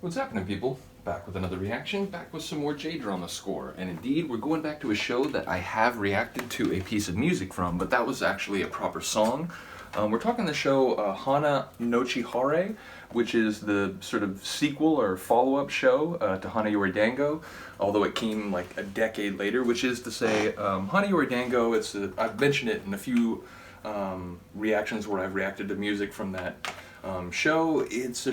What's happening, people? Back with another reaction, back with some more J-drama score. And indeed, we're going back to a show that I have reacted to a piece of music from, but that was actually a proper song. We're talking the show Hana Nochi Hare, which is the sort of sequel or follow-up show to Hana Yori Dango, although it came like a decade later, which is to say, Hana Yori Dango, I've mentioned it in a few reactions where I've reacted to music from that show. It's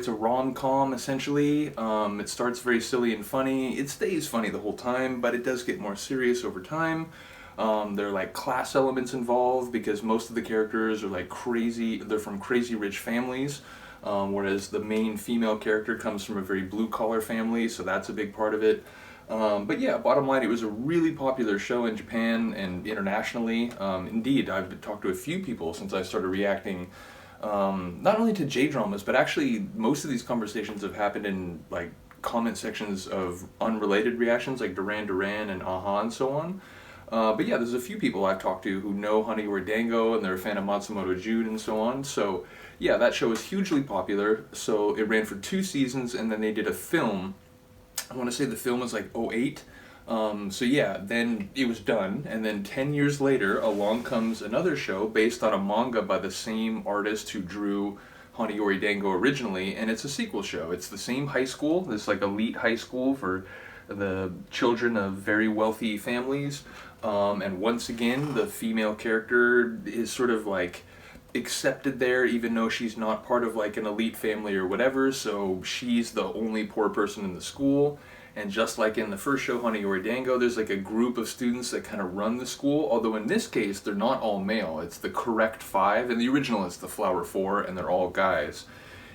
a rom-com essentially. It starts very silly and funny. It stays funny the whole time, but it does get more serious over time. There are like class elements involved because most of the characters are like they're from crazy rich families, whereas the main female character comes from a very blue-collar family, so that's a big part of it. But yeah, bottom line, it was a really popular show in Japan and internationally. Indeed, I've talked to a few people since I started reacting not only to J-dramas, but actually most of these conversations have happened in like comment sections of unrelated reactions like Duran Duran and Aha and so on. But yeah, there's a few people I've talked to who know Hana Yori Dango and they're a fan of Matsumoto Jun and so on. So yeah, that show is hugely popular. So it ran for 2 seasons and then they did a film. I want to say the film was like '08. So yeah, then it was done, and then 10 years later, along comes another show based on a manga by the same artist who drew Hana Yori Dango originally, and it's a sequel show. It's the same high school, this like elite high school for the children of very wealthy families, and once again, the female character is sort of like accepted there even though she's not part of like an elite family or whatever, so she's the only poor person in the school. And just like in the first show, Hana Yori Dango, there's like a group of students that kind of run the school, although in this case, they're not all male. It's the correct 5, and the original is the Flower 4, and they're all guys.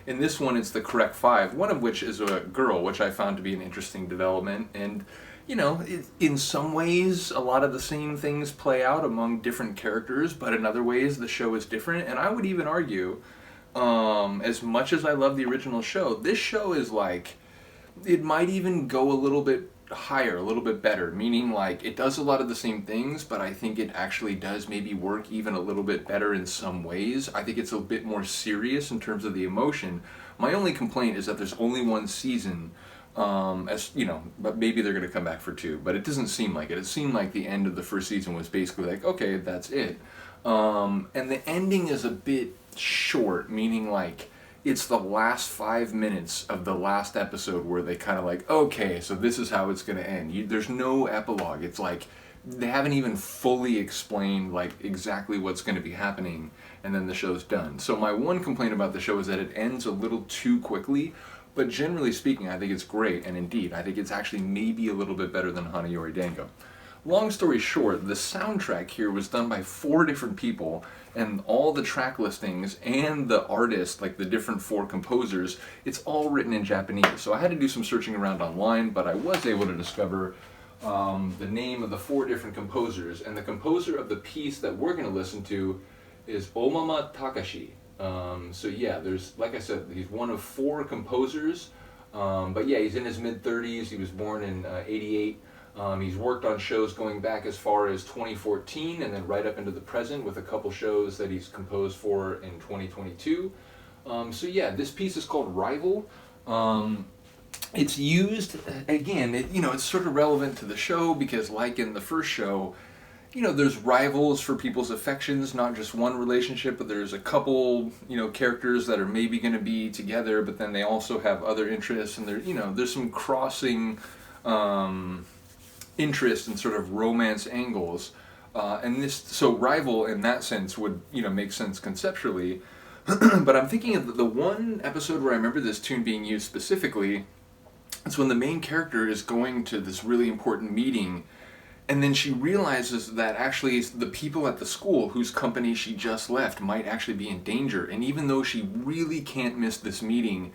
In this one, it's the correct 5, one of which is a girl, which I found to be an interesting development. And, you know, in some ways, a lot of the same things play out among different characters, but in other ways, the show is different. And I would even argue, as much as I love the original show, this show is like, it might even go a little bit higher, a little bit better, meaning like it does a lot of the same things, but I think it actually does maybe work even a little bit better in some ways. I think it's a bit more serious in terms of the emotion. My only complaint is that there's only 1 season, as you know, but maybe they're going to come back for 2, but it doesn't seem like it. It seemed like the end of the first season was basically like, okay, that's it. And the ending is a bit short, meaning like it's the last 5 minutes of the last episode where they kind of like, okay, so this is how it's going to end. There's no epilogue. It's like they haven't even fully explained like exactly what's going to be happening, and then the show's done. So my one complaint about the show is that it ends a little too quickly, but generally speaking, I think it's great, and indeed, I think it's actually maybe a little bit better than Hana Yori Dango. Long story short, the soundtrack here was done by 4 different people, and all the track listings and the artists, like the different 4 composers, it's all written in Japanese. So I had to do some searching around online, but I was able to discover the name of the 4 different composers, and the composer of the piece that we're going to listen to is Ohmama Takashi. So yeah, there's, like I said, he's one of 4 composers, but yeah, he's in his mid-30s. He was born in '88. He's worked on shows going back as far as 2014 and then right up into the present with a couple shows that he's composed for in 2022. So yeah, this piece is called Rival. It's used, again, it's sort of relevant to the show because like in the first show, there's rivals for people's affections, not just one relationship, but there's a couple, characters that are maybe going to be together, but then they also have other interests, and there's some crossing interest and sort of romance angles, so Rival in that sense would make sense conceptually. But I'm thinking of the one episode where I remember this tune being used specifically. It's when the main character is going to this really important meeting, and then she realizes that actually the people at the school whose company she just left might actually be in danger, and even though she really can't miss this meeting,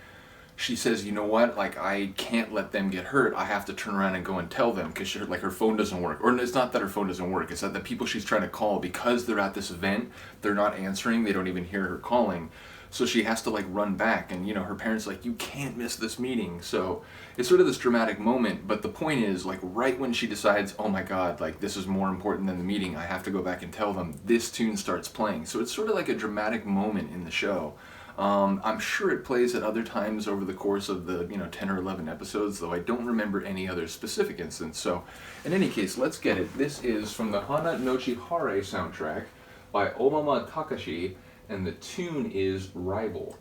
she says, you know what, like, I can't let them get hurt. I have to turn around and go and tell them, because her phone doesn't work. Or it's not that her phone doesn't work, it's that the people she's trying to call, because they're at this event, they're not answering, they don't even hear her calling. So she has to like run back, and her parents like, you can't miss this meeting. So it's sort of this dramatic moment, but the point is, like, right when she decides, oh my god, like, this is more important than the meeting, I have to go back and tell them, this tune starts playing. So it's sort of like a dramatic moment in the show. I'm sure it plays at other times over the course of the 10 or 11 episodes, though I don't remember any other specific instance. So, in any case, let's get it. This is from the Hana Nochi Hare soundtrack by Ohmama Takashi, and the tune is Rival.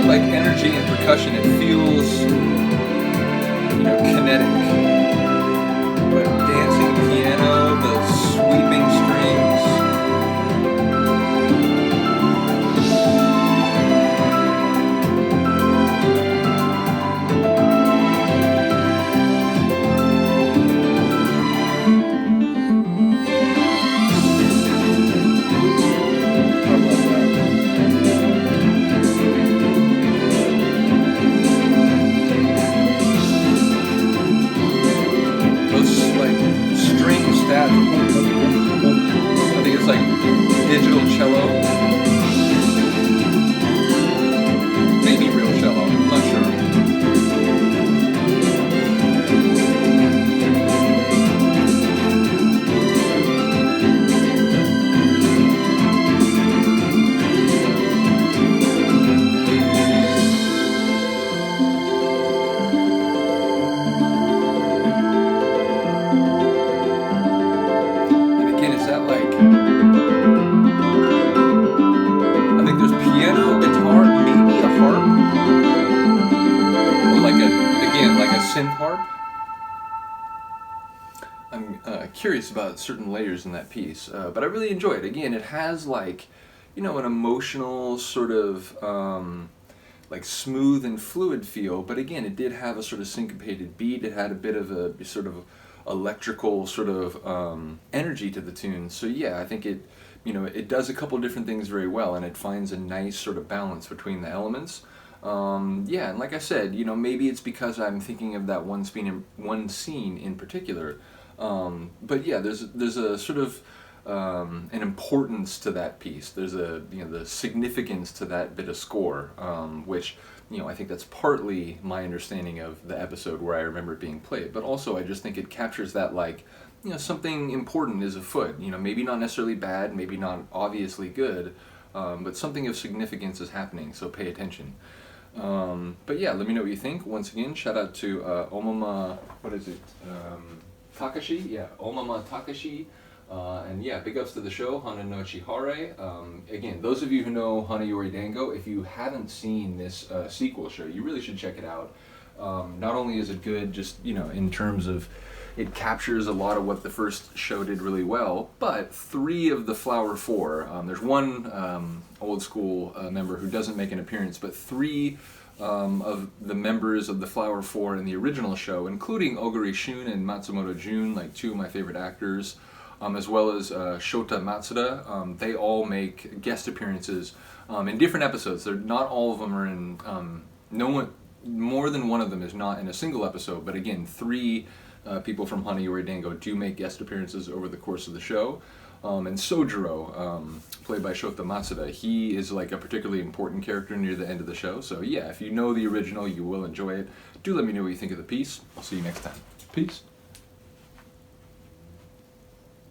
Like energy and percussion, it feels, kinetic. But dancing piano, the sweeping strings. I think it's like digital cello, maybe real cello, I'm not sure. Synth harp. I'm curious about certain layers in that piece, but I really enjoy it. Again, it has like, an emotional sort of like smooth and fluid feel, but again, it did have a sort of syncopated beat. It had a bit of a sort of electrical sort of energy to the tune. So yeah, I think it, it does a couple different things very well, and it finds a nice sort of balance between the elements. Yeah, and like I said, maybe it's because I'm thinking of that one scene in particular. But yeah, there's a sort of an importance to that piece. There's a the significance to that bit of score, which I think that's partly my understanding of the episode where I remember it being played. But also, I just think it captures that like something important is afoot. Maybe not necessarily bad, maybe not obviously good, but something of significance is happening. So pay attention. But yeah, let me know what you think. Once again, shout out to Ohmama, Takashi? Yeah, Ohmama Takashi. And yeah, big ups to the show, Hana Nochi Hare. Again, those of you who know Hana Yori Dango, if you haven't seen this sequel show, you really should check it out. Not only is it good just, in terms of it captures a lot of what the first show did really well, but 3 of the Flower 4, there's one old school member who doesn't make an appearance, but 3 of the members of the Flower 4 in the original show, including Oguri Shun and Matsumoto Jun, like 2 of my favorite actors, as well as Shota Matsuda, they all make guest appearances in different episodes. They're not all of them are in, more than one of them is not in a single episode, but again, 3 people from Hana Yori Dango do make guest appearances over the course of the show. And Sojiro, played by Shota Matsuda, he is like a particularly important character near the end of the show. So yeah, if you know the original, you will enjoy it. Do let me know what you think of the piece. I'll see you next time. Peace.